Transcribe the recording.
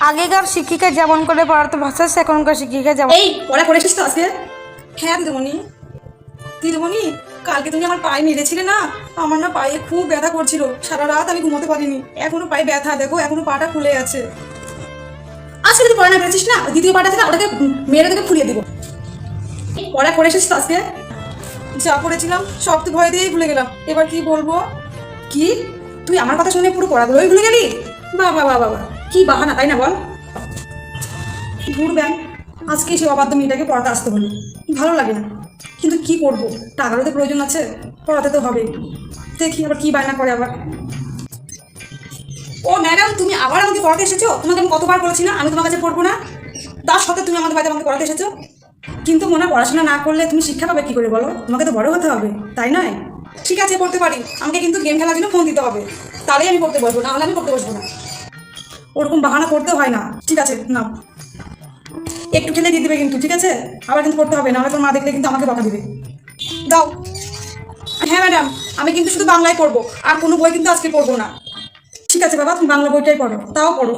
আগেকার শিক্ষিকা যেমন করে পড়াতে ভাষা এখনকার শিক্ষিকা যেমন। এই পড়া করেছিস তো আজকে? হ্যাঁ দিদিমণি। দিদিমণি, কালকে তুমি আমার পায়ে মেরেছিলে না, আমার না পায়ে খুব ব্যথা করছিল, সারা রাত আমি ঘুমোতে পারিনি, এখনো পায়ে ব্যথা, দেখো এখনো পাটা ফুলে আছে। আজকে যদি পড়া না করেছিস না, দ্বিতীয় পাটা থেকে ওটাকে মেরে তোকে ফুলিয়ে দিব। পড়া করেছিস তো আজকে? যা করেছিলাম সব তো ভয় দিয়েই ভুলে গেলাম, এবার কি বলবো? কি তুই আমার কথা শুনে পুরো পড়াগুলোই ভুলে গেলি? বাবা বাবা বাবা, কি বাহানা তাই না বল? ঘুর ব্যাং, আজকে সে অবাধ্য মেয়েটাকে পড়াতে আসতে হলো, ভালো লাগে না, কিন্তু কি করব, টাকারও তো প্রয়োজন আছে, পড়াতে তো হবে। দেখি আবার কি বায়না করে আবার। ও ম্যাডাম, তুমি আবার আমাকে পড়াতে এসেছো? তোমাকে আমি কতবার বলেছি না আমি তোমার কাছে পড়বো না, তার সত্ত্বেও তুমি আমাদের বাড়িতে আমাকে পড়াতে এসেছো। কিন্তু মনে হয় পড়াশোনা না করলে তুমি শিক্ষা পাবে কি করে বলো? তোমাকে তো বড় হতে হবে, তাই নয়? ঠিক আছে পড়তে পারি, আমাকে কিন্তু গেম খেলার জন্য ফোন দিতে হবে, তাহলেই আমি পড়তে বসবো, না হলে আমি পড়তে বসবো না। ওরকম বাহানা করতে হয় না, ঠিক আছে না, একটু খেলে দিয়ে দিবে কিন্তু, ঠিক আছে? আবার কিন্তু পড়তে হবে, নাহলে তোর মা দেখলে কিন্তু আমাকে বকা দিবে। দাও। হ্যাঁ ম্যাডাম, আমি কিন্তু শুধু বাংলায় পড়বো, আর কোনো বই কিন্তু আজকে পড়বো না। ঠিক আছে বাবা, তুমি বাংলা বইটাই পড়ো, তাও পড়ো।